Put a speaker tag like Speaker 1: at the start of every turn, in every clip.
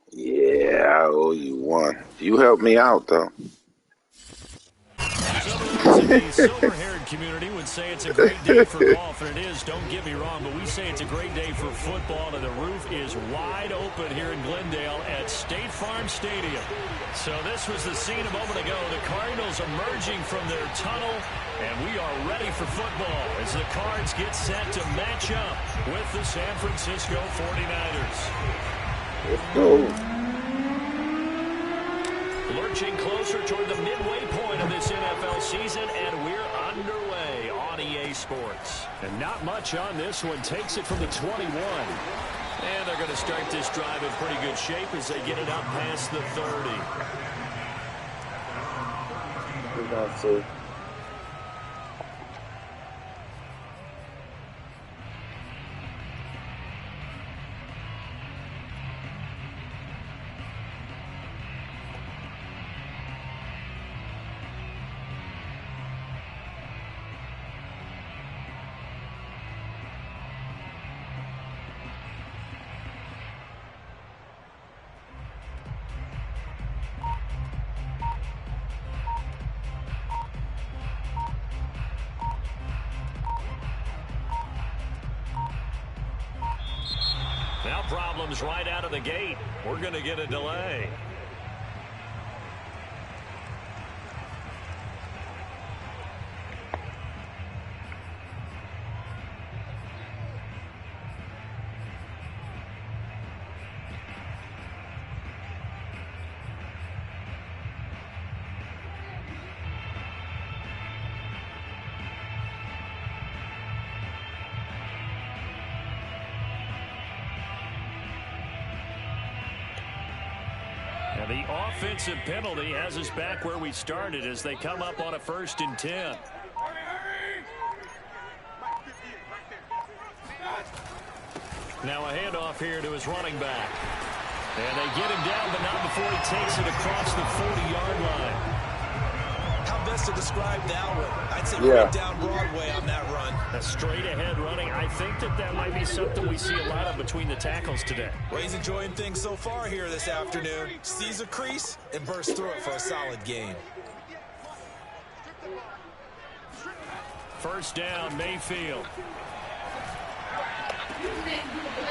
Speaker 1: Yeah, I owe you one. You helped me out, though.
Speaker 2: Some of those in the silver-haired community would say it's a great day for golf, and it is, don't get me wrong, but we say it's a great day for football, and the roof is wide open here in Glendale at State Farm Stadium. So this was the scene a moment ago. The Cardinals emerging from their tunnel, and we are ready for football as the Cards get set to match up with the San Francisco 49ers.
Speaker 1: Let's go.
Speaker 2: Lurching closer toward the midway point of this NFL season, and we're underway on EA Sports. And not much on this one. Takes it from the 21. And they're going to start this drive in pretty good shape as they get it up past the 30.
Speaker 1: We got to.
Speaker 2: Now problems right out of the gate. We're going to get a delay. And the offensive penalty has us back where we started as they come up on a 1st and 10. Now a handoff here to his running back. And they get him down, but not before he takes it across the 40-yard line.
Speaker 3: How best to describe that one? I'd say right down Broadway on that run.
Speaker 2: A straight-ahead running. I think that might be something we see a lot of between the tackles today.
Speaker 3: Well, he's enjoying things so far here this afternoon. Sees a crease and bursts through it for a solid gain.
Speaker 2: 1st down, Mayfield.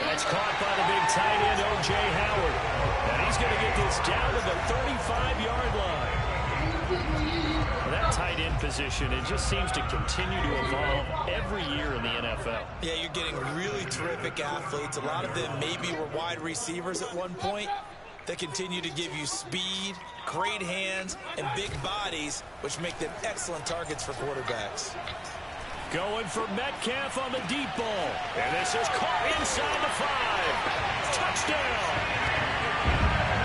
Speaker 2: That's caught by the big tight end, O.J. Howard. And he's going to get this down to the 35-yard line. Well, that tight end position, it just seems to continue to evolve every year in the NFL.
Speaker 3: Yeah, you're getting really terrific athletes. A lot of them maybe were wide receivers at one point. They continue to give you speed, great hands, and big bodies, which make them excellent targets for quarterbacks.
Speaker 2: Going for Metcalf on the deep ball. And this is caught inside the 5. Touchdown.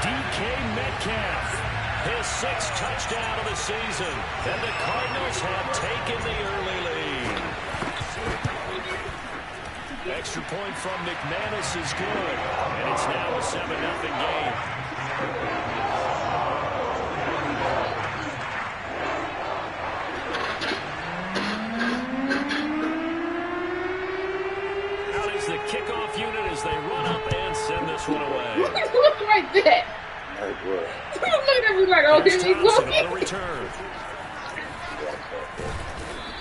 Speaker 2: DK Metcalf. His 6th touchdown of the season. And the Cardinals have taken the early lead. Extra point from McManus is good. And it's now a 7-0 game. Out is the kickoff unit as they run up and send this one away.
Speaker 4: Look right there. Look at me like, oh, here we go.
Speaker 2: On a return.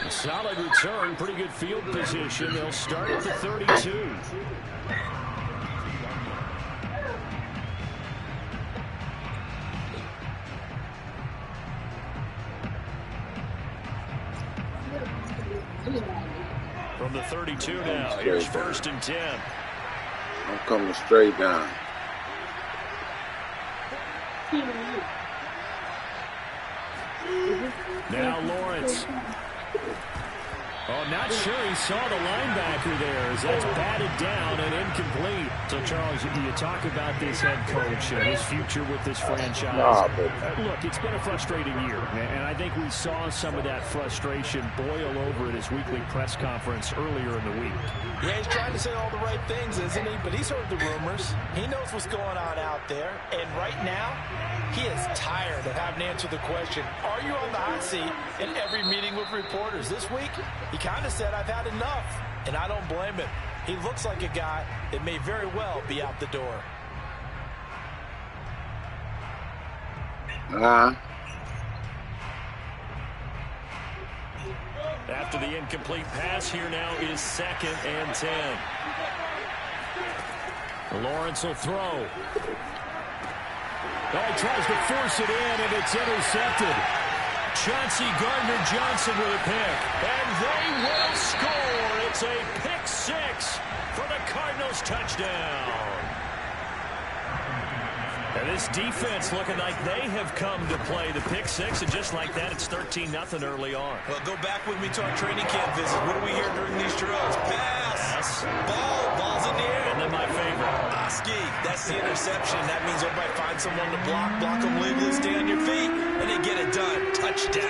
Speaker 2: A solid return, pretty good field position. They'll start at the 32. From the 32 now, here's 1st and 10.
Speaker 1: I'm coming straight down.
Speaker 2: Now Lawrence. Oh, not sure he saw the linebacker there as that's batted down and incomplete. So, Charles, you talk about this head coach and his future with this franchise. Look, it's been a frustrating year, and I think we saw some of that frustration boil over at his weekly press conference earlier in the week.
Speaker 3: Yeah, he's trying to say all the right things, isn't he? But he's heard the rumors. He knows what's going on out there. And right now, he is tired of having to answer the question, are you on the hot seat in every meeting with reporters? This week, he kind of said, I've had enough. And I don't blame him. He looks like a guy that may very well be out the door.
Speaker 2: After the incomplete pass, here now is 2nd and 10. Lawrence will throw. Oh, he tries to force it in, and it's intercepted. Chauncey Gardner-Johnson with a pick. And they will score. It's a pick 6 for the Cardinals touchdown. And this defense looking like they have come to play the pick 6, and just like that, it's 13-0 early on.
Speaker 3: Well, go back with me to our training camp visit. What do we hear during these drills? Pass. Ball's in the air.
Speaker 2: And then my favorite.
Speaker 3: Ski, that's the interception. That means everybody finds someone to block them legally, stay on your feet, and they get it done. Touchdown.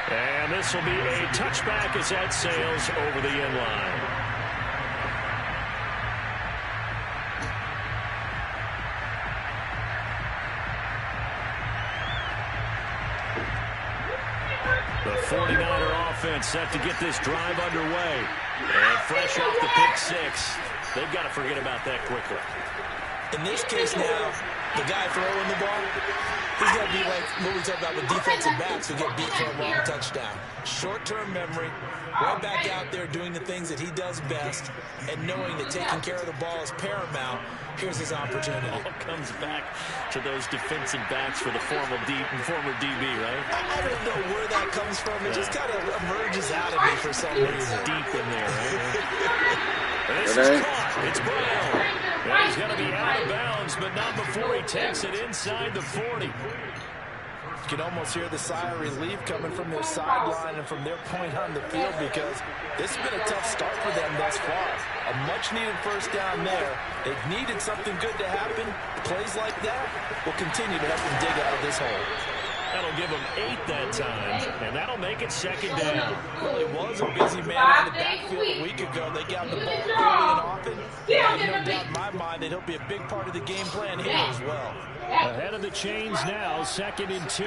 Speaker 2: And this will be a touchback as that sails over the end line. The 49er offense set to get this drive underway. And fresh off the pick 6, they've got to forget about that quickly.
Speaker 3: In this case now, the guy throwing the ball, he's got to be like what we talk about with defensive backs who get beat for a long touchdown. Short-term memory, right back out there doing the things that he does best, and knowing that taking care of the ball is paramount. Here's his opportunity.
Speaker 2: All comes back to those defensive backs for the former DB, right?
Speaker 3: I don't know where that comes from. It just kind of emerges out of me for some reason.
Speaker 2: Deep in there, right? This is caught. It's Brown. And he's going to be out of bounds, but not before he takes it inside the 40.
Speaker 3: You can almost hear the sigh of relief coming from their sideline and from their point on the field, because this has been a tough start for them thus far. A much-needed first down there. They've needed something good to happen. Plays like that will continue to help them dig out of this hole.
Speaker 2: That'll give them 8 that time, and that'll make it 2nd down.
Speaker 3: Well, it was a busy man on the backfield a week ago. They got the ball early and often. There's no doubt in my mind that he'll be a big part of the game plan here as well.
Speaker 2: Ahead of the chains now, 2nd and 2.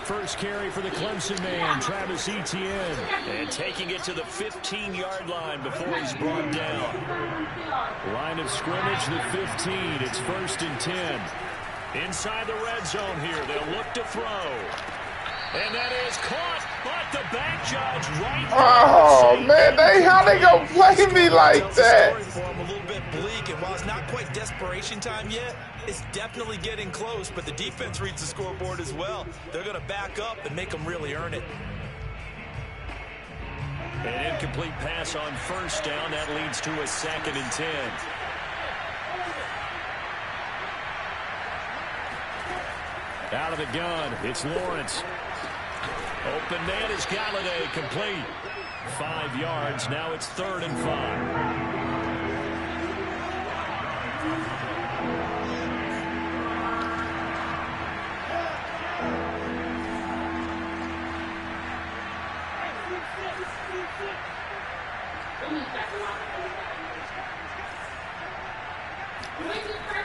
Speaker 2: First carry for the Clemson man, Travis Etienne. And taking it to the 15-yard line before he's brought down. Line of scrimmage, the 15. It's 1st and 10. Inside the red zone here, they'll look to throw. And that is caught, but the back judge right.
Speaker 1: Oh, man, how they gonna play me like that?
Speaker 3: A little bit bleak, and while it's not quite desperation time yet, it's definitely getting close, but the defense reads the scoreboard as well. They're going to back up and make them really earn it.
Speaker 2: An incomplete pass on first down. That leads to a 2nd and 10. Out of the gun, it's Lawrence. Open man is Galladay, complete. 5 yards, now it's 3rd and 5.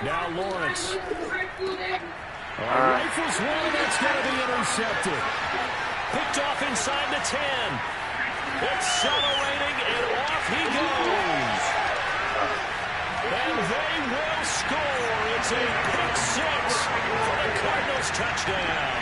Speaker 2: Now Lawrence. Rifles one, that's going to be intercepted. Picked off inside the 10. Accelerating, and off he goes. And they will score. It's a pick 6 for the Cardinals touchdown.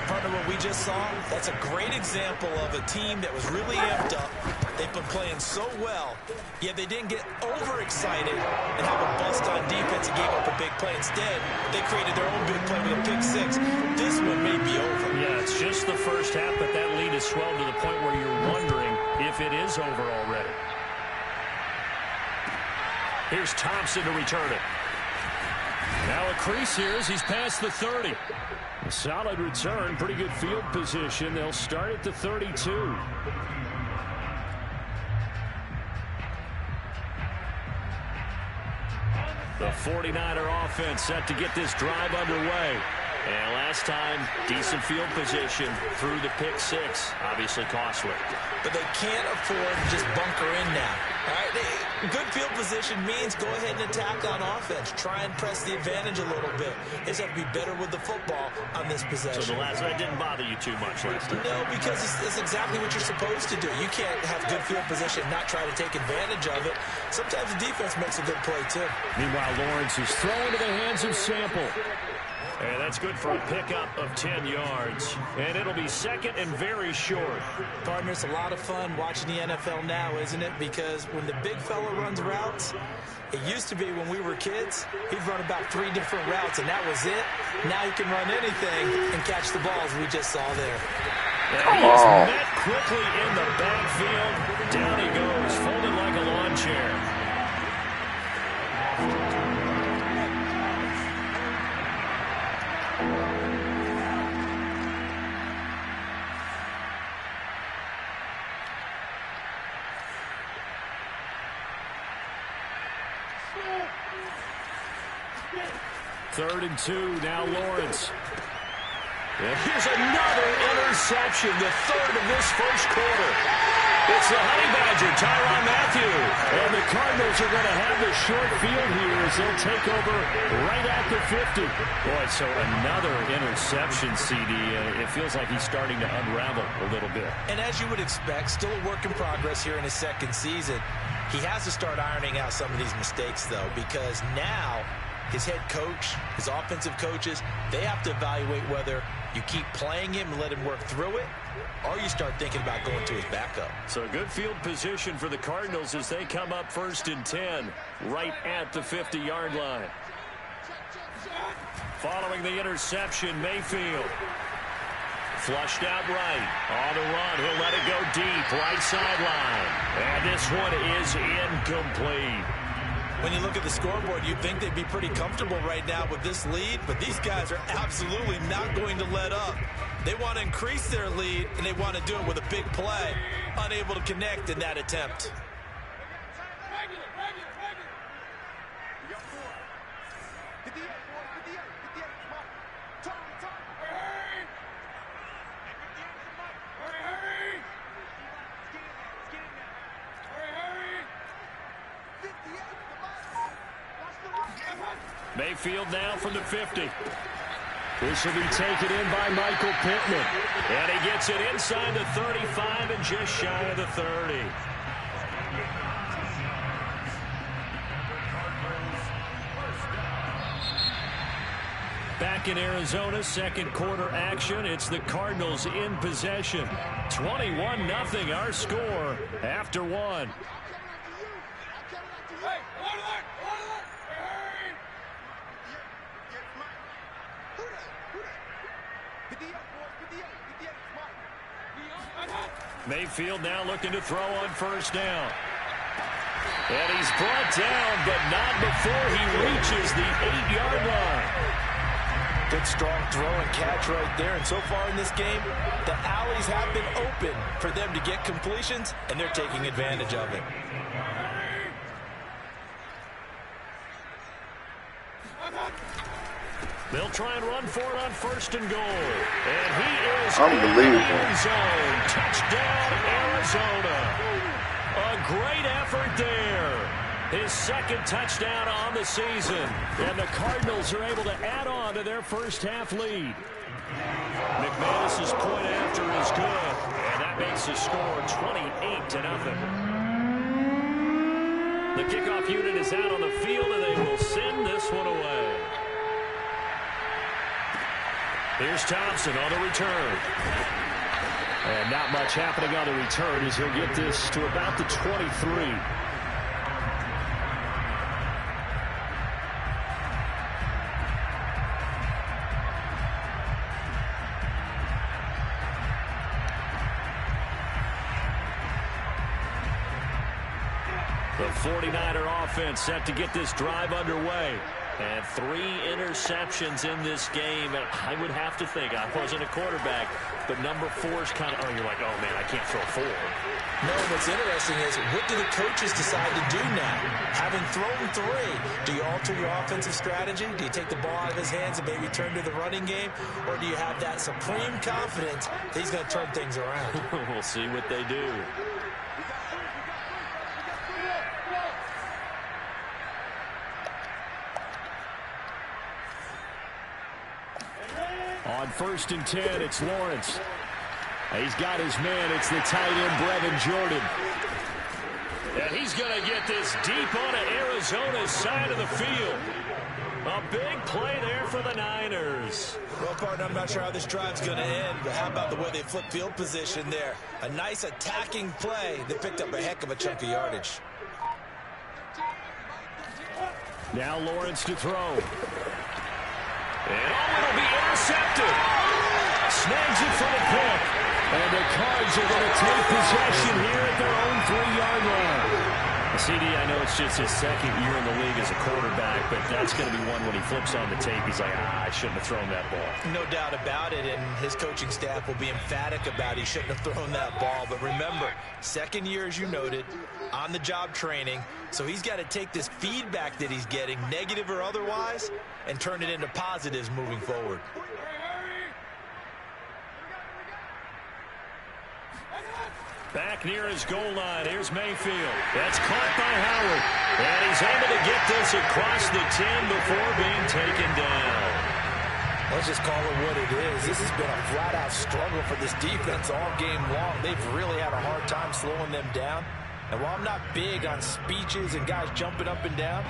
Speaker 3: Part of what we just saw, that's a great example of a team that was really amped up. They've been playing so well, yet they didn't get overexcited and have a bust on defense and gave up a big play. Instead, they created their own big play with a pick 6. This one may be over.
Speaker 2: Yeah, it's just the first half, but that lead has swelled to the point where you're wondering if it is over already. Here's Thompson to return it. Now a crease here as he's past the 30. A solid return, pretty good field position. They'll start at the 32. The 49er offense set to get this drive underway. And last time, decent field position through the pick six. Obviously costly.
Speaker 3: But they can't afford to just bunker in now. All right? Good field position means go ahead and attack on offense. Try and press the advantage a little bit. They just have to be better with the football on this possession.
Speaker 2: So the last one didn't bother you too much last time?
Speaker 3: No, because it's exactly what you're supposed to do. You can't have good field position and not try to take advantage of it. Sometimes the defense makes a good play, too.
Speaker 2: Meanwhile, Lawrence is thrown to the hands of Sample. And that's good for a pickup of 10 yards. And it'll be second and very short.
Speaker 3: Partner, it's a lot of fun watching the NFL now, isn't it? Because when the big fella runs routes, it used to be when we were kids, he'd run about 3 different routes, and that was it. Now he can run anything and catch the balls we just saw there.
Speaker 2: And he's met quickly in the backfield. Down he goes, folded like a lawn chair. Third and 2, now Lawrence. And here's another interception, the third of this first quarter. It's the Honey Badger, Tyrann Mathieu. And the Cardinals are going to have the short field here as they'll take over right at the 50. Boy, so another interception, CD. It feels like he's starting to unravel a little bit.
Speaker 3: And as you would expect, still a work in progress here in his second season. He has to start ironing out some of these mistakes, though, because now his head coach, his offensive coaches, they have to evaluate whether you keep playing him and let him work through it, or you start thinking about going to his backup.
Speaker 2: So good field position for the Cardinals as they come up first and 10, right at the 50-yard line. Following the interception, Mayfield. Flushed out right. On the run, he'll let it go deep, right sideline. And this one is incomplete.
Speaker 3: When you look at the scoreboard, you'd think they'd be pretty comfortable right now with this lead, but these guys are absolutely not going to let up. They want to increase their lead, and they want to do it with a big play. Unable to connect in that attempt.
Speaker 2: Mayfield now from the 50. This will be taken in by Michael Pittman. And he gets it inside the 35 and just shy of the 30. Back in Arizona, second quarter action. It's the Cardinals in possession. 21-0 our score after one. Mayfield now looking to throw on first down. And he's brought down, but not before he reaches the 8-yard line.
Speaker 3: Good strong throw and catch right there. And so far in this game, the alleys have been open for them to get completions, and they're taking advantage of it.
Speaker 2: They'll try and run for it on first and goal. And he is
Speaker 1: unbelievable.
Speaker 2: In the end zone. Touchdown, Arizona. A great effort there. His second touchdown on the season. And the Cardinals are able to add on to their first half lead. McManus's point after is good. And that makes the score 28-0. The kickoff unit is out on the field, and they will send this one away. Here's Thompson on the return. And not much happening on the return as he'll get this to about the 23. The 49er offense set to get this drive underway. And 3 interceptions in this game. And I would have to think, I wasn't a quarterback, but number 4 is kind of, you're like, oh, man, I can't throw 4.
Speaker 3: No, what's interesting is, what do the coaches decide to do now? Having thrown 3, do you alter your offensive strategy? Do you take the ball out of his hands and maybe turn to the running game? Or do you have that supreme confidence that he's going to turn things around?
Speaker 2: We'll see what they do. On 1st and 10, it's Lawrence. He's got his man. It's the tight end, Brevin Jordan. And he's going to get this deep onto Arizona's side of the field. A big play there for the Niners.
Speaker 3: Well, partner, I'm not sure how this drive's going to end, but how about the way they flip field position there? A nice attacking play. They picked up a heck of a chunk of yardage.
Speaker 2: Now Lawrence to throw. And it'll be intercepted. Snags it for the pick. And the Cards are going to take possession here at their own 3-yard line. CD, I know it's just his 2nd year in the league as a quarterback, but that's going to be one when he flips on the tape. He's like, I shouldn't have thrown that ball.
Speaker 3: No doubt about it, and his coaching staff will be emphatic about he shouldn't have thrown that ball. But remember, 2nd year, as you noted, on-the-job training. So he's got to take this feedback that he's getting, negative or otherwise, and turn it into positives moving forward.
Speaker 2: Back near his goal line. Here's Mayfield. That's caught by Howard. And he's able to get this across the 10 before being taken down.
Speaker 3: Let's just call it what it is. This has been a flat-out struggle for this defense all game long. They've really had a hard time slowing them down. And while I'm not big on speeches and guys jumping up and down,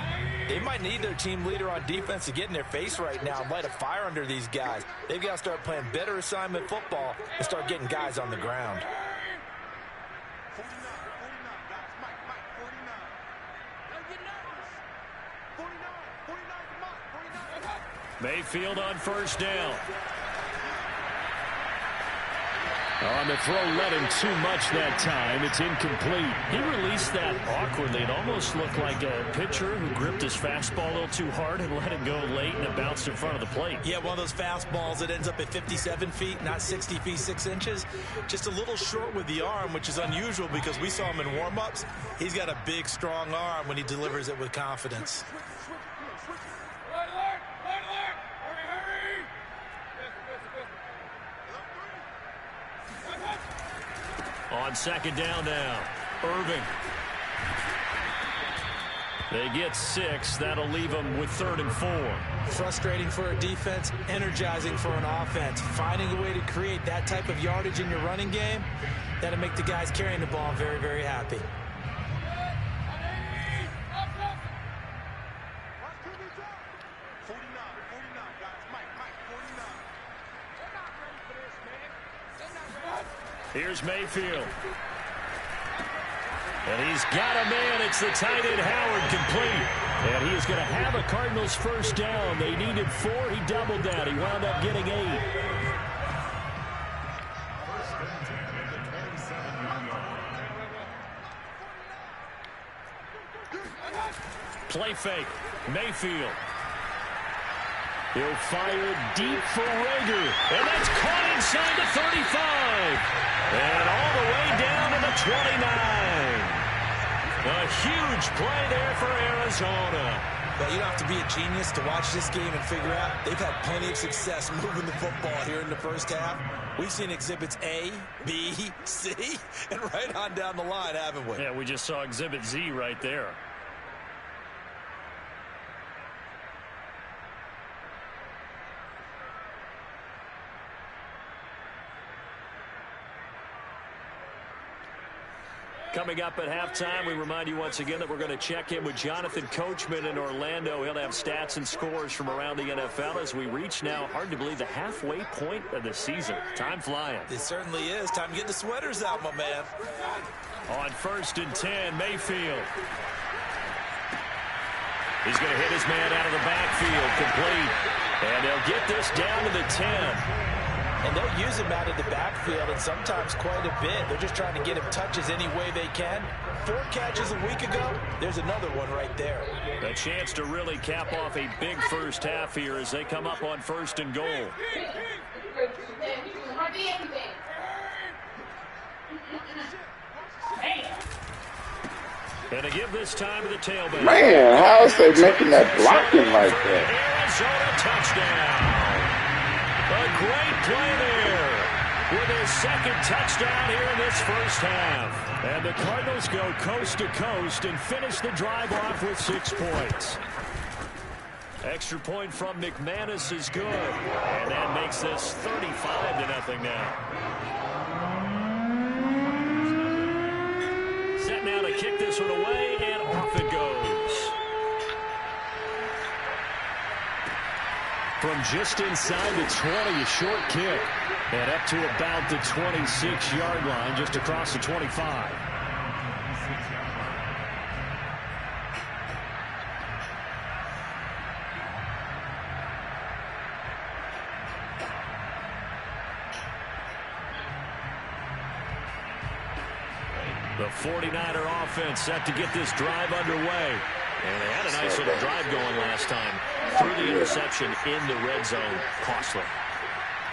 Speaker 3: they might need their team leader on defense to get in their face right now and light a fire under these guys. They've got to start playing better assignment football and start getting guys on the ground.
Speaker 2: Mayfield on 1st down. On the throw, led him too much that time. It's incomplete. He released that awkwardly. It almost looked like a pitcher who gripped his fastball a little too hard and let it go late, and it bounced in front of the plate.
Speaker 3: Yeah, one of those fastballs that ends up at 57 feet, not 60 feet, 6 inches. Just a little short with the arm, which is unusual because we saw him in warm-ups. He's got a big, strong arm when he delivers it with confidence.
Speaker 2: On 2nd down now, Irving. They get 6. That'll leave them with 3rd and 4.
Speaker 3: Frustrating for a defense, energizing for an offense. Finding a way to create that type of yardage in your running game, that'll make the guys carrying the ball very, very happy.
Speaker 2: Here's Mayfield. And he's got a man. It's the tight end, Howard, complete. And he is going to have a Cardinals 1st down. They needed 4. He doubled that. He wound up getting 8. Play fake. Mayfield. He'll fire deep for Rager. And that's caught inside the 35. And all the way down to the 29. A huge play there for Arizona.
Speaker 3: But you don't have to be a genius to watch this game and figure out they've had plenty of success moving the football here in the 1st half. We've seen exhibits A, B, C, and right on down the line, haven't we?
Speaker 2: Yeah, we just saw exhibit Z right there. Coming up at halftime, we remind you once again that we're going to check in with Jonathan Coachman in Orlando. He'll have stats and scores from around the NFL as we reach now, hard to believe, the halfway point of the season. Time flying.
Speaker 3: It certainly is. Time to get the sweaters out, my man.
Speaker 2: On 1st and 10, Mayfield. He's going to hit his man out of the backfield, complete. And they'll get this down to the 10.
Speaker 3: And they'll use him out of the backfield, and sometimes quite a bit. They're just trying to get him touches any way they can. 4 catches a week ago, there's another one right there.
Speaker 2: A chance to really cap off a big first half here as they come up on 1st and goal. And to give this time to the tailback.
Speaker 1: Man, how is they making that blocking like that?
Speaker 2: Arizona touchdown. A great play there with his 2nd touchdown here in this first half. And the Cardinals go coast to coast and finish the drive off with 6 points. Extra point from McManus is good. And that makes this 35-0 now. Set now to kick this one away, and off it goes. From just inside the 20, a short kick. And up to about the 26-yard line, just across the 25. The 49er offense set to get this drive underway. And they had a nice little drive going last time. Through the interception in the red zone. Costly.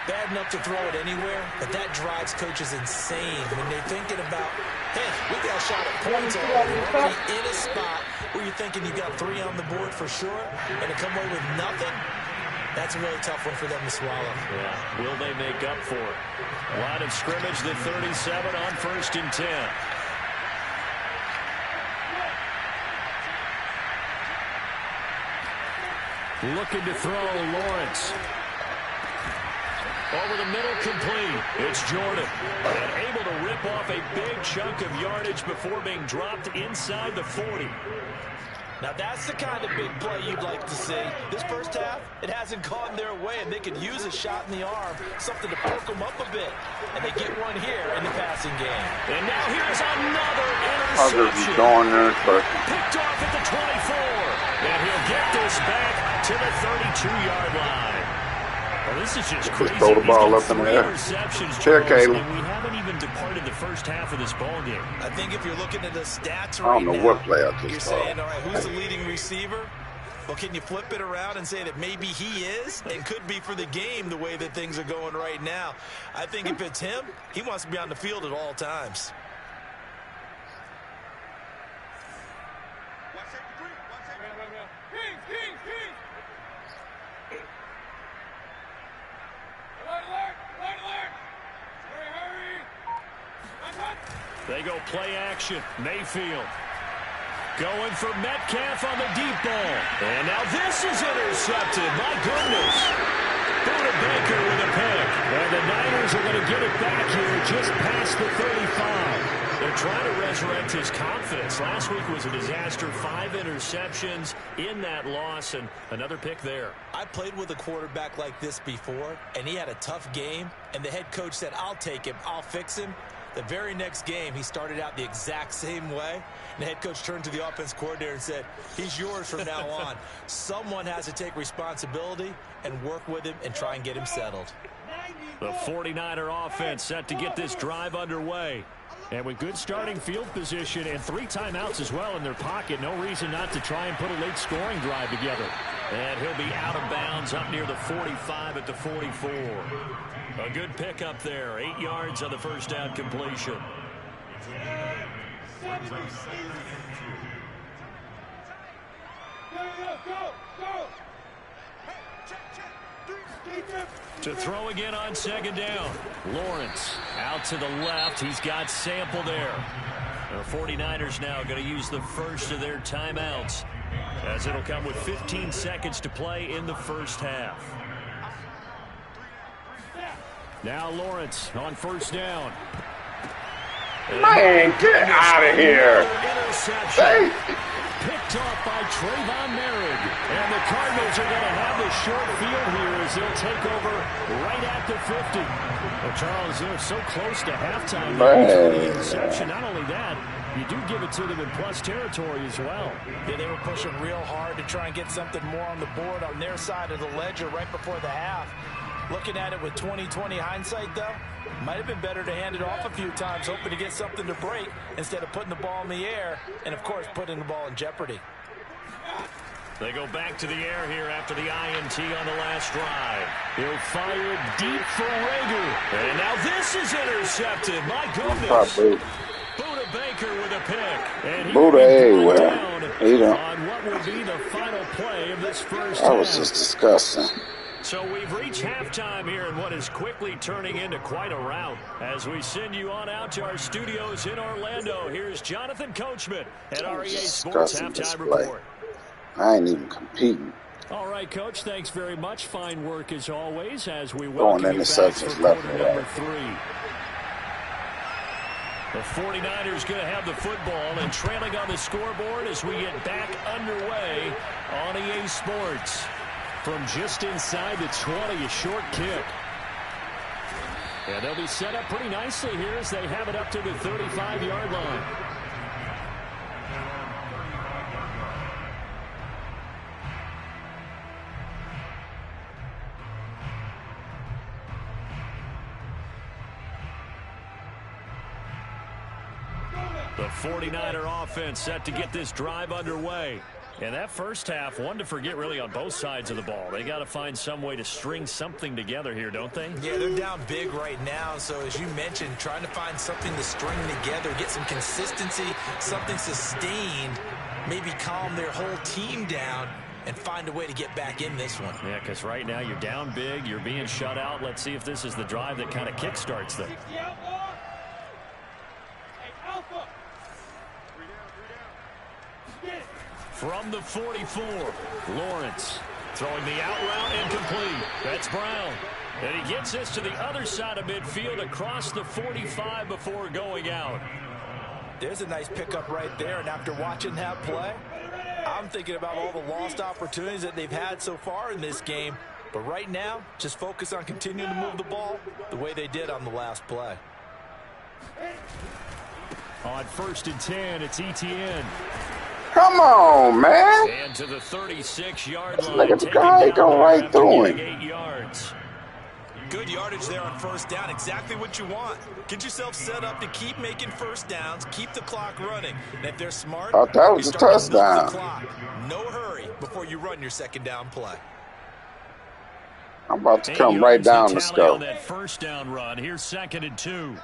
Speaker 3: Bad enough to throw it anywhere, but that drives coaches insane when they're thinking about, hey, we got a shot at points already. We're already in a spot where you're thinking you got 3 on the board for sure, and to come away with nothing, that's a really tough one for them to swallow.
Speaker 2: Yeah. Will they make up for it? Line of scrimmage, the 37 on 1st and 10. Looking to throw, Lawrence. Over the middle, complete. It's Jordan. And able to rip off a big chunk of yardage before being dropped inside the 40.
Speaker 3: Now that's the kind of big play you'd like to see. This first half, it hasn't gone their way, and they could use a shot in the arm, something to perk them up a bit. And they get one here in the passing game.
Speaker 2: And now here's another interception. Picked off at the 24. And he'll get this back to the 32-yard line. Well, this is just crazy.
Speaker 1: Throw the ball up in the air. Check, Caleb.
Speaker 2: And we haven't even departed the first half of this ball game.
Speaker 3: I think if you're looking at the stats
Speaker 1: right now, I don't know what play I just
Speaker 3: you're saying, all right, who's the leading receiver? Well, can you flip it around and say that maybe he is and could be for the game the way that things are going right now? I think if it's him, he wants to be on the field at all times.
Speaker 2: They go play action. Mayfield going for Metcalf on the deep ball. And now this is intercepted. My goodness. Buda Baker with a pick. And the Niners are going to get it back here just past the 35. They're trying to resurrect his confidence. Last week was a disaster. 5 interceptions in that loss, and another pick there.
Speaker 3: I played with a quarterback like this before, and he had a tough game, and the head coach said, I'll take him, I'll fix him. The very next game, he started out the exact same way. And the head coach turned to the offense coordinator and said, he's yours from now on. Someone has to take responsibility and work with him and try and get him settled.
Speaker 2: The 49er offense set to get this drive underway. And with good starting field position and 3 timeouts as well in their pocket, no reason not to try and put a late scoring drive together. And he'll be out of bounds up near the 45 at the 44. A good pickup there. 8 yards on the first down completion. To throw again on 2nd down. Lawrence out to the left. He's got Sample there. The 49ers now going to use the first of their timeouts, as it'll come with 15 seconds to play in the first half. Now Lawrence on 1st down.
Speaker 1: Man, get out of here.
Speaker 2: Interception. Picked off by Trayvon Merrick. And the Cardinals are going to have the short field here as they'll take over right at the 50. Well, Charles, they're so close to halftime. The interception. Not only that, you do give it to them in plus territory as well.
Speaker 3: Yeah, they were pushing real hard to try and get something more on the board on their side of the ledger right before the half. Looking at it with 20/20 hindsight, though, might have been better to hand it off a few times, hoping to get something to break instead of putting the ball in the air and, of course, putting the ball in jeopardy.
Speaker 2: They go back to the air here after the INT on the last drive. He'll fire it deep for Rager. And now this is intercepted. My goodness. Buda Baker with a pick. And
Speaker 1: Buda everywhere.
Speaker 2: On what will be the final play of this first half.
Speaker 1: That was just disgusting.
Speaker 2: So we've reached halftime here in what is quickly turning into quite a rout. As we send you on out to our studios in Orlando, here's Jonathan Coachman at REA Sports Halftime Report.
Speaker 1: I ain't even competing.
Speaker 2: All right, Coach, thanks very much. Fine work as always as we
Speaker 1: welcome
Speaker 2: you back for quarter number 3. The 49ers going to have the football and trailing on the scoreboard as we get back underway on EA Sports. From just inside the 20, a short kick. And they'll be set up pretty nicely here as they have it up to the 35-yard line. The 49er offense set to get this drive underway. And that first half, one to forget really on both sides of the ball. They got to find some way to string something together here, don't they?
Speaker 3: Yeah, they're down big right now. So as you mentioned, trying to find something to string together, get some consistency, something sustained, maybe calm their whole team down and find a way to get back in this one.
Speaker 2: Yeah, because right now you're down big, you're being shut out. Let's see if this is the drive that kind of kickstarts them. From the 44, Lawrence throwing the out route incomplete. That's Brown. And he gets this to the other side of midfield across the 45 before going out.
Speaker 3: There's a nice pickup right there. And after watching that play, I'm thinking about all the lost opportunities that they've had so far in this game. But right now, just focus on continuing to move the ball the way they did on the last play.
Speaker 2: On 1st and 10, it's Etienne.
Speaker 1: Come on, man.
Speaker 2: And to the 36-yard line.
Speaker 1: Look at the guy going right through him.
Speaker 2: 8 yards.
Speaker 3: Good yardage there on first down. Exactly what you want. Get yourself set up to keep making first downs, keep the clock running. And if they're smart,
Speaker 1: thought that was a touchdown.
Speaker 3: No hurry before you run your second down play.
Speaker 1: I'm about to come right down the scope.
Speaker 2: On that first down run. Here's 2nd and 2.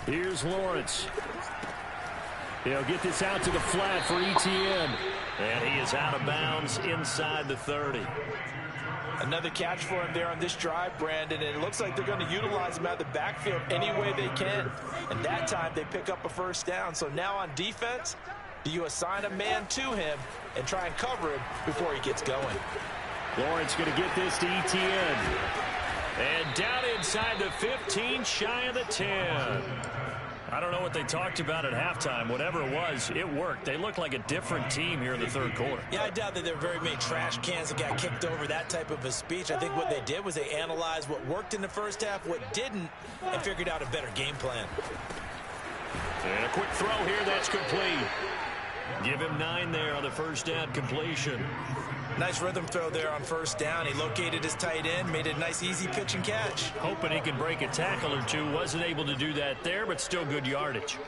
Speaker 2: Here's Lawrence. He'll get this out to the flat for Etienne. And he is out of bounds inside the 30.
Speaker 3: Another catch for him there on this drive, Brandon. And it looks like they're going to utilize him out of the backfield any way they can. And that time they pick up a first down. So now on defense, do you assign a man to him and try and cover him before he gets going?
Speaker 2: Lawrence going to get this to Etienne. And down inside the 15, shy of the 10. I don't know what they talked about at halftime. Whatever it was, it worked. They look like a different team here in the third quarter.
Speaker 3: Yeah, I doubt that there were very many trash cans that got kicked over, that type of a speech. I think what they did was they analyzed what worked in the first half, what didn't, and figured out a better game plan.
Speaker 2: And a quick throw here that's complete. Give him 9 there on the first down completion.
Speaker 3: Nice rhythm throw there on first down. He located his tight end, made a nice easy pitch and catch.
Speaker 2: Hoping he could break a tackle or two. Wasn't able to do that there, but still good yardage.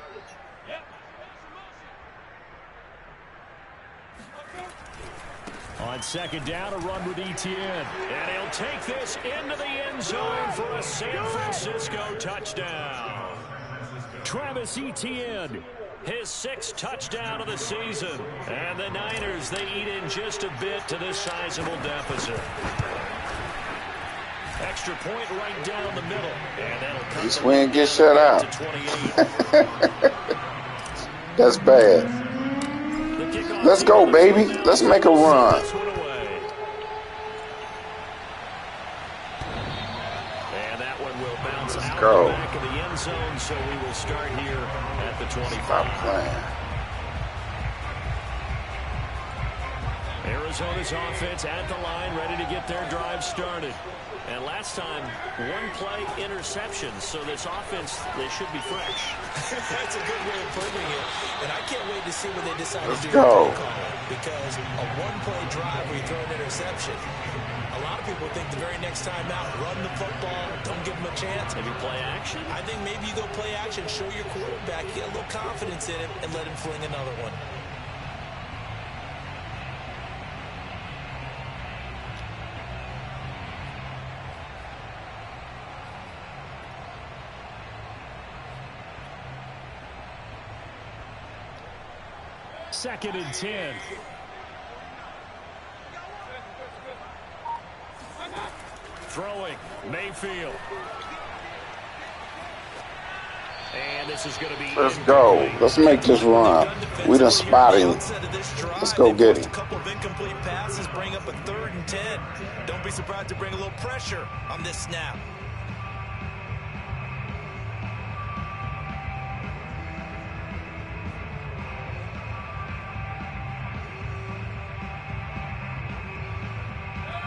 Speaker 2: On 2nd down, a run with Etienne. And he'll take this into the end zone for a San Francisco touchdown. Travis Etienne. His 6th touchdown of the season. And the Niners, they eat in just a bit to this sizable deficit. Extra point right down the middle. And that'll cut
Speaker 1: this win get shut out. That's bad. Let's go, baby. Let's make a run.
Speaker 2: And that one will bounce out
Speaker 1: go.
Speaker 2: the back of the end zone, so we will start here at the 25.
Speaker 1: Stop playing.
Speaker 2: Arizona's offense at the line, ready to get their drive started. And last time, one play interception. So this offense, they should be fresh.
Speaker 3: That's a good way of putting it. And I can't wait to see what they decide to do. Because a one-play drive where you throw an interception, a lot of people think the very next time out, run the football, don't give them a chance.
Speaker 2: Maybe play action?
Speaker 3: I think maybe you go play action, show your quarterback, get a little confidence in him, and let him fling another one.
Speaker 2: Second and 10. Throwing, Mayfield. And this is going to be...
Speaker 1: Let's go. Let's make this run. We done spotted him. Let's go get him.
Speaker 3: A couple of incomplete passes bring up a 3rd and 10. Don't be surprised to bring a little pressure on this snap.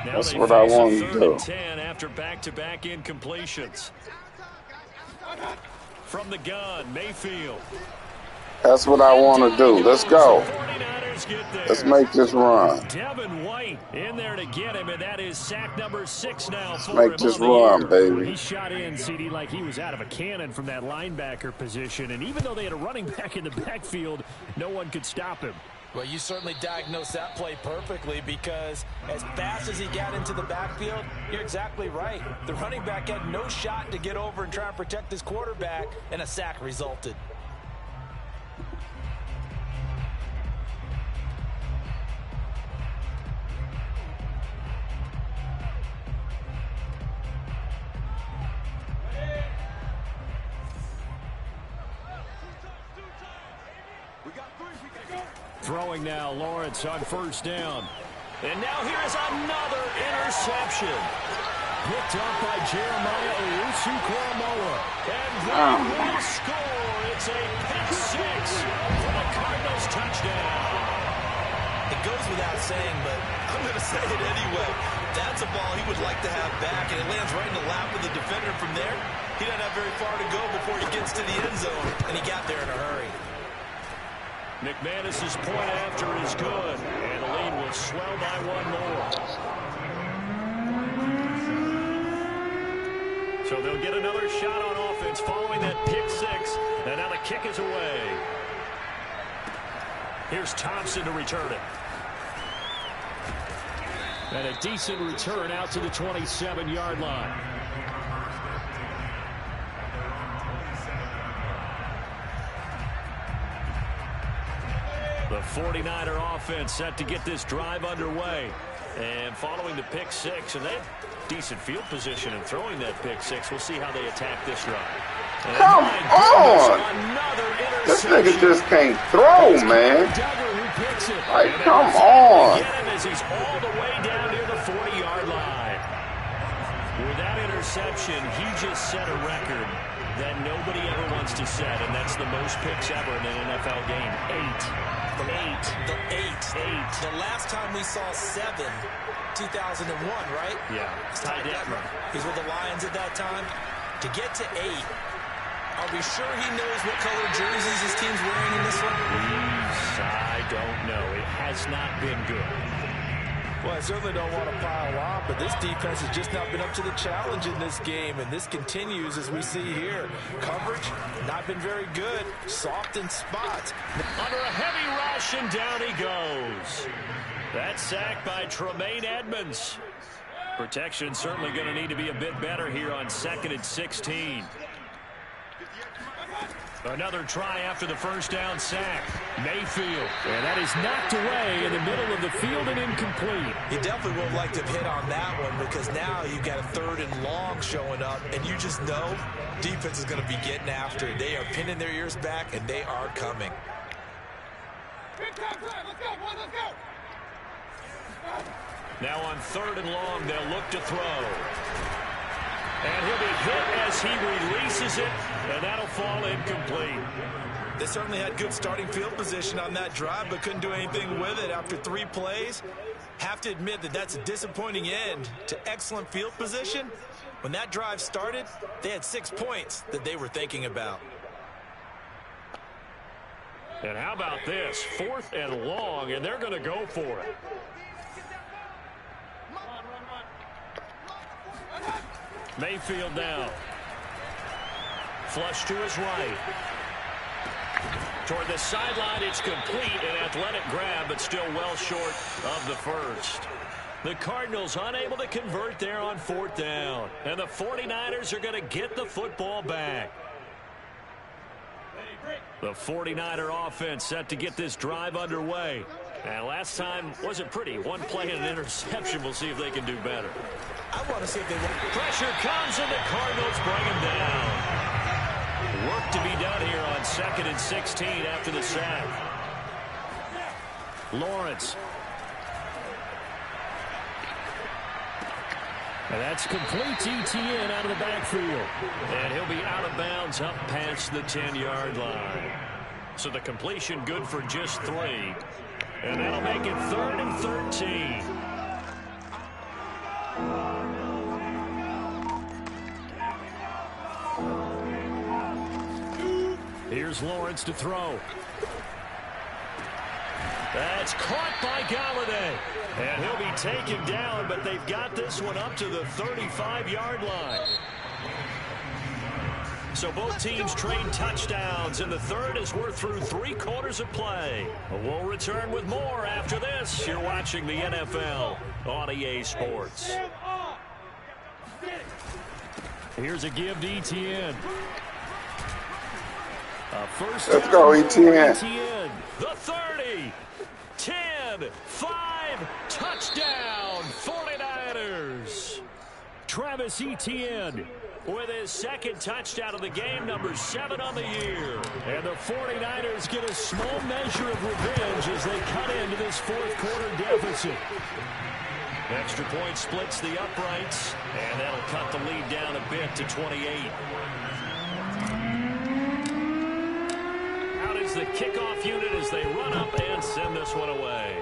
Speaker 1: That's what I want to do.
Speaker 2: 10 after back-to-back incompletions. From the gun, Mayfield.
Speaker 1: That's what I want to do. Let's go. Let's make this run.
Speaker 2: Devin White in there to get him, and that is sack number 6 now.
Speaker 1: Let's make this run, baby.
Speaker 2: He shot in, CD, like he was out of a cannon from that linebacker position, and even though they had a running back in the backfield, no one could stop him.
Speaker 3: Well, you certainly diagnosed that play perfectly because as fast as he got into the backfield, you're exactly right. The running back had no shot to get over and try and protect his quarterback, and a sack resulted.
Speaker 2: Throwing now, Lawrence on first down. And now here is another interception. Picked up by Jeremiah Owusu-Koramoah. And they will score. It's a pick 6 for the Cardinals touchdown.
Speaker 3: It goes without saying, but I'm going to say it anyway. That's a ball he would like to have back, and it lands right in the lap of the defender from there. He doesn't have very far to go before he gets to the end zone, and he got there in a hurry.
Speaker 2: McManus's point after is good, and the lead will swell by 1 more. So they'll get another shot on offense following that pick 6, and now the kick is away. Here's Thompson to return it. And a decent return out to the 27-yard line. The 49er offense set to get this drive underway. And following the pick 6, and they have decent field position in throwing that pick 6. We'll see how they attack this drive. And
Speaker 1: come on! This nigga just can't throw, man. Like, come on.
Speaker 2: Get him as he's all the way down near the 40-yard line. With that interception, he just set a record that nobody ever wants to set, and that's the most picks ever in an NFL game. 8.
Speaker 3: The last time we saw 7, 2001, right?
Speaker 2: Yeah.
Speaker 3: Ty Detmer. He's with the Lions at that time. To get to 8, are we sure he knows what color jerseys his team's wearing in this one?
Speaker 2: I don't know. It has not been good.
Speaker 3: Well, I certainly don't want to pile on, but this defense has just not been up to the challenge in this game, and this continues as we see here. Coverage, not been very good. Soft in spots.
Speaker 2: Under a heavy rush, and down he goes. That sack by Tremaine Edmonds. Protection certainly going to need to be a bit better here on 2nd and 16. Another try after the first down sack. Mayfield. And that is knocked away in the middle of the field and incomplete.
Speaker 3: You definitely would have liked to hit on that one because now you've got a 3rd and long showing up, and you just know defense is going to be getting after it. They are pinning their ears back, and they are coming.
Speaker 2: Now on 3rd and long, they'll look to throw. And he'll be hit as he releases it, and that'll fall incomplete.
Speaker 3: They certainly had good starting field position on that drive, but couldn't do anything with it after 3 plays. Have to admit that that's a disappointing end to excellent field position. When that drive started, they had 6 points that they were thinking about.
Speaker 2: And how about this? 4th and long, and they're going to go for it. Mayfield now. Flush to his right. Toward the sideline, it's complete. An athletic grab, but still well short of the first. The Cardinals unable to convert there on 4th down. And the 49ers are going to get the football back. The 49er offense set to get this drive underway. And last time wasn't pretty. One play and an interception. We'll see if they can do better.
Speaker 3: I want to see if they want.
Speaker 2: Pressure comes and the Cardinals bring him down. Work to be done here on 2nd and 16 after the sack. Lawrence. And that's complete to ETN out of the backfield. And he'll be out of bounds up past the 10-yard line. So the completion good for just 3. And that'll make it 3rd and 13. Here's Lawrence to throw. That's caught by Galladay. And he'll be taken down, but they've got this one up to the 35-yard line. So both teams trade touchdowns in the third as we're through 3 quarters of play. We'll return with more after this. You're watching the NFL on EA Sports. Here's a give to ETN.
Speaker 1: Let's go, ETN.
Speaker 2: The 30, 10, 5, touchdown, 49ers. Travis Etienne with his 2nd touchdown of the game, number 7 on the year. And the 49ers get a small measure of revenge as they cut into this 4th quarter deficit. Extra point splits the uprights, and that'll cut the lead down a bit to 28. Out is the kickoff unit as they run up and send this one away.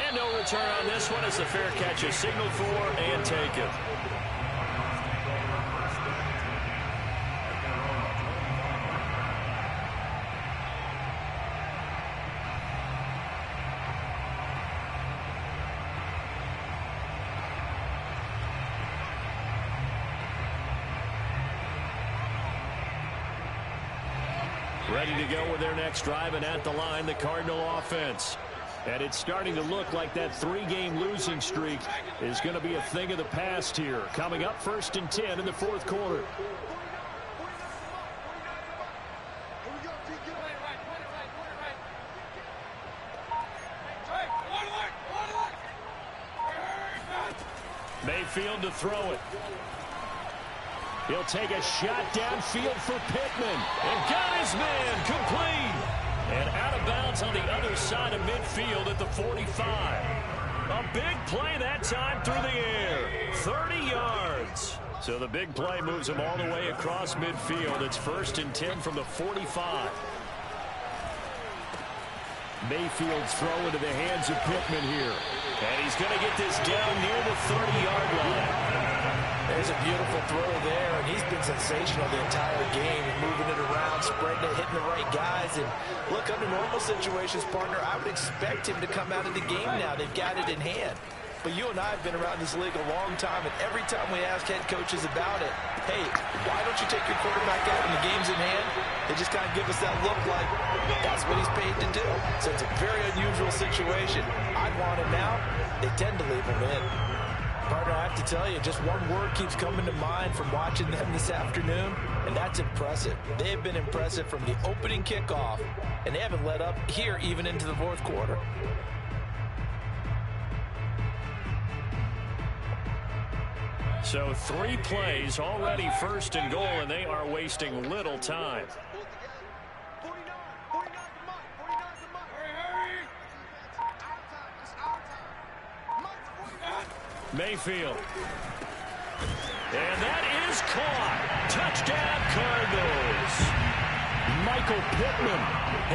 Speaker 2: And no return on this one as the fair catch is signaled for and taken. Ready to go with their next drive, and at the line, the Cardinal offense. And it's starting to look like that 3-game losing streak is going to be a thing of the past here. Coming up 1st and 10 in the 4th quarter. Mayfield to throw it. He'll take a shot downfield for Pittman. And got his man complete. And out of bounds on the other side of midfield at the 45. A big play that time through the air. 30 yards. So the big play moves him all the way across midfield. It's 1st and 10 from the 45. Mayfield's throw into the hands of Pittman here. And he's going to get this down near the 30-yard line.
Speaker 3: There's a beautiful throw there, and he's been sensational the entire game, moving it around, spreading it, hitting the right guys. And look, under normal situations, partner, I would expect him to come out of the game now. They've got it in hand. But you and I have been around this league a long time, and every time we ask head coaches about it, hey, why don't you take your quarterback out when the game's in hand? They just kind of give us that look like that's what he's paid to do. So it's a very unusual situation. I'd want him now. They tend to leave him in. Partner, I have to tell you, just one word keeps coming to mind from watching them this afternoon, and that's impressive. They have been impressive from the opening kickoff, and they haven't let up here even into the 4th quarter.
Speaker 2: So 3 plays, already 1st and goal, and they are wasting little time. Mayfield. And that is caught. Touchdown, Cardinals. Michael Pittman,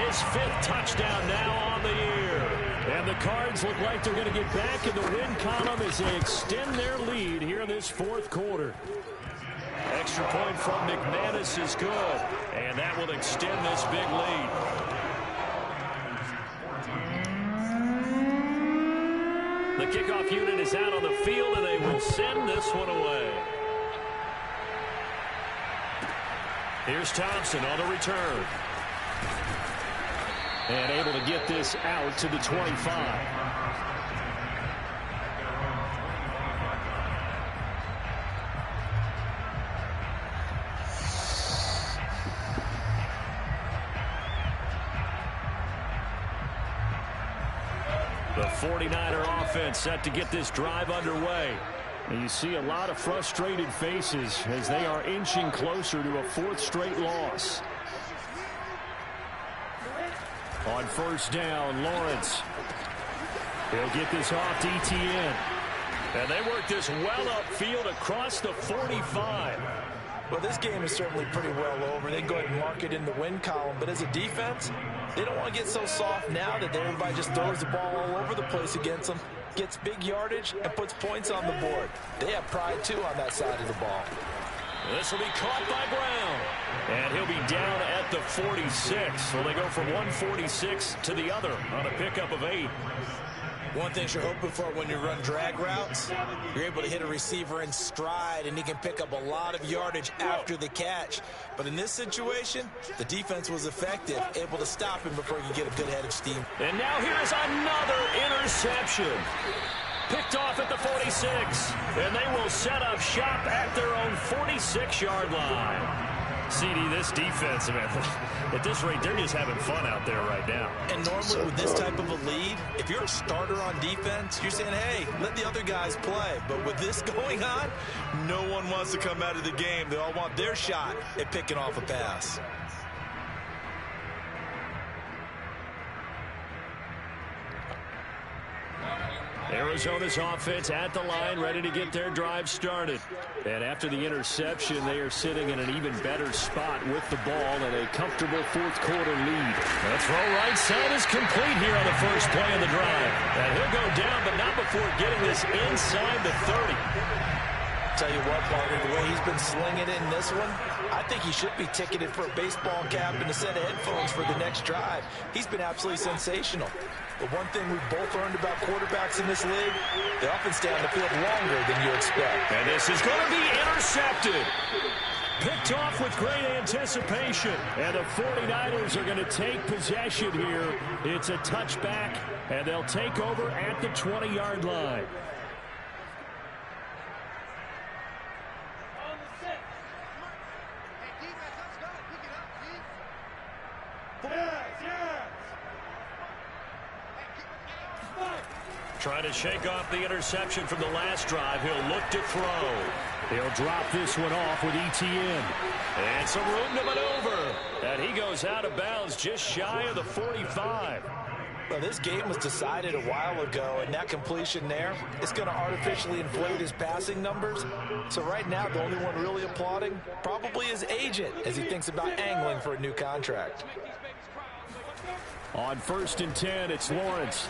Speaker 2: his 5th touchdown now on the year. And the Cards look like they're going to get back in the win column as they extend their lead here in this fourth quarter. Extra point from McManus is good, and that will extend this big lead. The kickoff unit is out on the field, and they will send this one away. Here's Thompson on the return. And able to get this out to the 25. The 49er offense set to get this drive underway. And you see a lot of frustrated faces as they are inching closer to a fourth straight loss. On first down, Lawrence. He'll get this off to Etienne. And they work this well upfield across the 45.
Speaker 3: Well, this game is certainly pretty well over. They go ahead and mark it in the win column. But as a defense, they don't want to get so soft now that everybody just throws the ball all over the place against them, gets big yardage, and puts points on the board. They have pride, too, on that side of the ball.
Speaker 2: This will be caught by Brown. And he'll be down at the 46. So they go from 146 to the other on a pickup of 8.
Speaker 3: One thing you're hoping for when you run drag routes, you're able to hit a receiver in stride, and he can pick up a lot of yardage after the catch. But in this situation, the defense was effective, able to stop him before he could get a good head of steam.
Speaker 2: And now here's another interception. Picked off at the 46. And they will set up shop at their own 46-yard line. CD, this defense, man, at this rate, they're just having fun out there right now.
Speaker 3: And normally with this type of a lead, if you're a starter on defense, you're saying, hey, let the other guys play. But with this going on, no one wants to come out of the game. They all want their shot at picking off a pass.
Speaker 2: Arizona's offense at the line, ready to get their drive started. And after the interception, they are sitting in an even better spot with the ball and a comfortable fourth quarter lead. The throw right side is complete here on the first play of the drive. And he'll go down, but not before getting this inside the 30.
Speaker 3: Tell you what, partner, the way he's been slinging it in this one, I think he should be ticketed for a baseball cap and a set of headphones for the next drive. He's been absolutely sensational. But one thing we've both learned about quarterbacks in this league, they often stay on the field longer than you expect.
Speaker 2: And this is going to be intercepted. Picked off with great anticipation. And the 49ers are going to take possession here. It's a touchback, and they'll take over at the 20-yard line. Trying to shake off the interception from the last drive. He'll look to throw. He'll drop this one off with Etienne. And some room to maneuver. And he goes out of bounds just shy of the 45.
Speaker 3: Well, this game was decided a while ago, and that completion there is going to artificially inflate his passing numbers. So right now, the only one really applauding probably his agent as he thinks about angling for a new contract.
Speaker 2: On 1st and 10, it's Lawrence.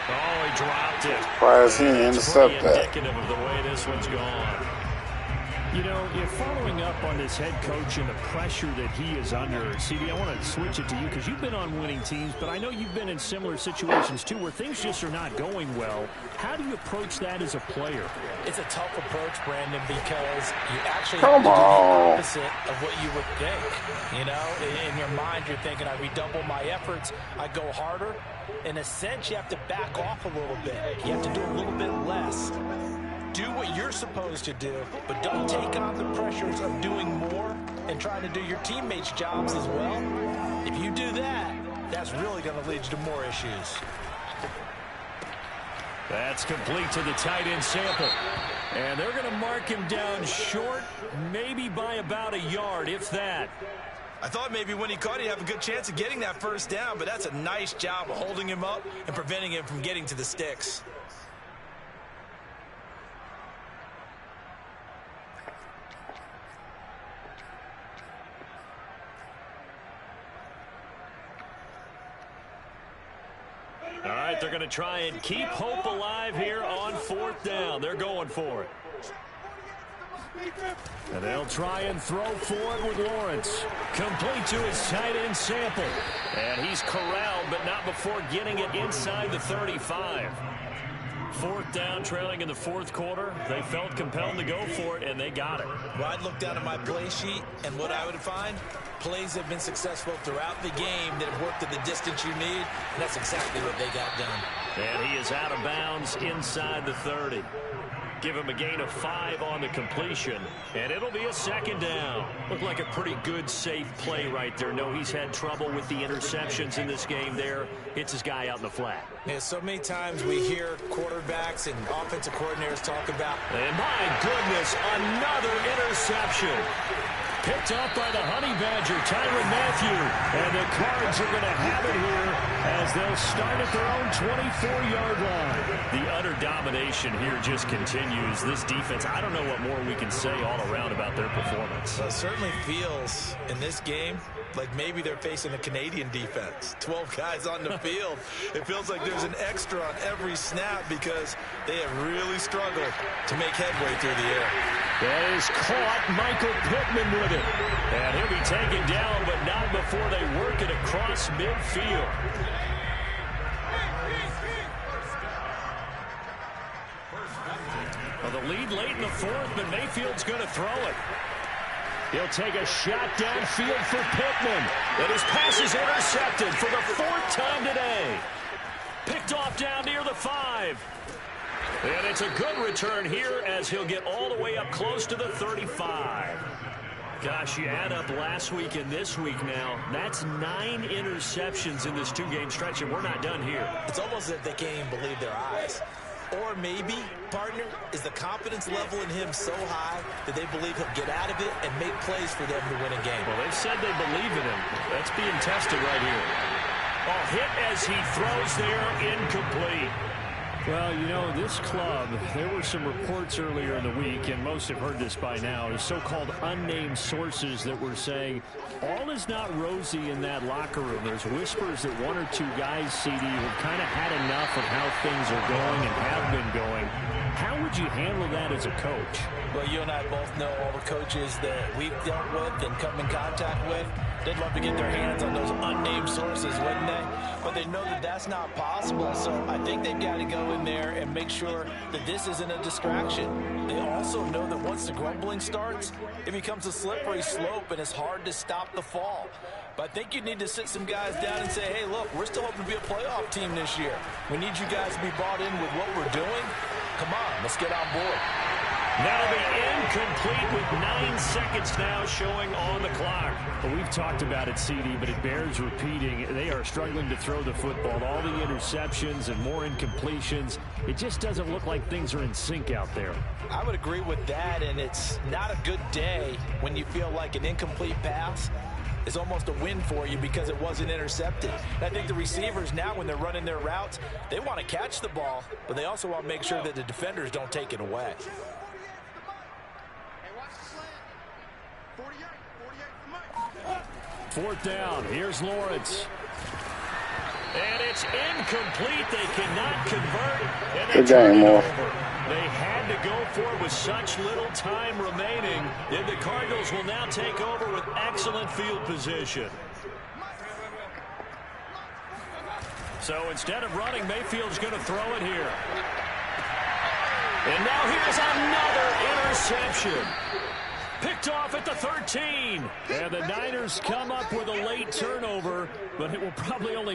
Speaker 2: Oh, he dropped it.
Speaker 1: Surprised he didn't intercept that.
Speaker 2: Indicative of the way this one's gone. You know, you're following up on this head coach and the pressure that he is under. CD, I want to switch it to you because you've been on winning teams, but I know you've been in similar situations too where things just are not going well. How do you approach that as a player?
Speaker 3: It's a tough approach, Brandon, because you actually
Speaker 1: have to do the
Speaker 3: opposite of what you would think. You know, in your mind, you're thinking, I redouble my efforts, I go harder. In a sense, you have to back off a little bit. You have to do a little bit less. Do what you're supposed to do, but don't take on the pressures of doing more and trying to do your teammates' jobs as well. If you do that, that's really going to lead you to more issues.
Speaker 2: That's complete to the tight end Sample. And they're going to mark him down short, maybe by about a yard, if that.
Speaker 3: I thought maybe when he caught, he'd have a good chance of getting that first down, but that's a nice job of holding him up and preventing him from getting to the sticks.
Speaker 2: All right, they're going to try and keep hope alive here on 4th down. They're going for it. And they'll try and throw for it with Lawrence. Complete to his tight end Sample. And he's corralled, but not before getting it inside the 35. 4th down, trailing in the 4th quarter. They felt compelled to go for it, and they got it.
Speaker 3: Well, I'd look down at my play sheet, and what I would find, plays have been successful throughout the game that have worked at the distance you need, and that's exactly what they got done.
Speaker 2: And he is out of bounds inside the 30. Give him a gain of 5 on the completion, and it'll be a 2nd down. Looked like a pretty good, safe play right there. No, he's had trouble with the interceptions in this game there. Hits his guy out in the flat.
Speaker 3: Yeah, so many times we hear quarterbacks and offensive coordinators talk about.
Speaker 2: And my goodness, another interception. Picked up by the Honey Badger, Tyrann Mathieu. And the Cards are going to have it here as they'll start at their own 24-yard line. The utter domination here just continues. This defense, I don't know what more we can say all around about their performance.
Speaker 3: Well, it certainly feels in this game like maybe they're facing a Canadian defense. 12 guys on the field. It feels like there's an extra on every snap because they have really struggled to make headway through the air.
Speaker 2: That is caught. Michael Pittman with it. And he'll be taken down, but not before they work it across midfield. Well, the lead late in the 4th, but Mayfield's going to throw it. He'll take a shot downfield for Pittman. And his pass is intercepted for the 4th time today. Picked off down near the 5. And it's a good return here as he'll get all the way up close to the 35. Gosh, you add up last week and this week now. That's 9 interceptions in this 2-game stretch, and we're not done here.
Speaker 3: It's almost as if they can't even believe their eyes. Or maybe, partner, is the confidence level in him so high that they believe he'll get out of it and make plays for them to win a game.
Speaker 2: Well, they've said they believe in him. That's being tested right here. Oh, hit as he throws there, incomplete. Well, you know, this club, there were some reports earlier in the week, and most have heard this by now, is so-called unnamed sources that were saying all is not rosy in that locker room. There's whispers that 1 or 2 guys, CD, have kind of had enough of how things are going and have been going. How would you handle that as a coach?
Speaker 3: Well, you and I both know all the coaches that we've dealt with and come in contact with. They'd love to get their hands on those unnamed sources, wouldn't they? But they know that that's not possible, so I think they've got to go in there and make sure that this isn't a distraction. They also know that once the grumbling starts, it becomes a slippery slope and it's hard to stop the fall. But I think you need to sit some guys down and say, hey, look, we're still hoping to be a playoff team this year. We need you guys to be bought in with what we're doing. Come on, let's get on board.
Speaker 2: That'll be incomplete with 9 seconds now showing on the clock. Well, we've talked about it, CD, but it bears repeating. They are struggling to throw the football. All the interceptions and more incompletions. It just doesn't look like things are in sync out there.
Speaker 3: I would agree with that, and it's not a good day when you feel like an incomplete pass is almost a win for you because it wasn't intercepted. And I think the receivers now, when they're running their routes, they want to catch the ball, but they also want to make sure that the defenders don't take it away.
Speaker 2: 4th down. Here's Lawrence. And it's incomplete. They cannot convert. And
Speaker 1: Good game, Morph.
Speaker 2: They had to go for it with such little time remaining. And the Cardinals will now take over with excellent field position. So instead of running, Mayfield's going to throw it here. And now here's another interception. Picked off at the 13. And the Niners come up with a late turnover, but it will probably only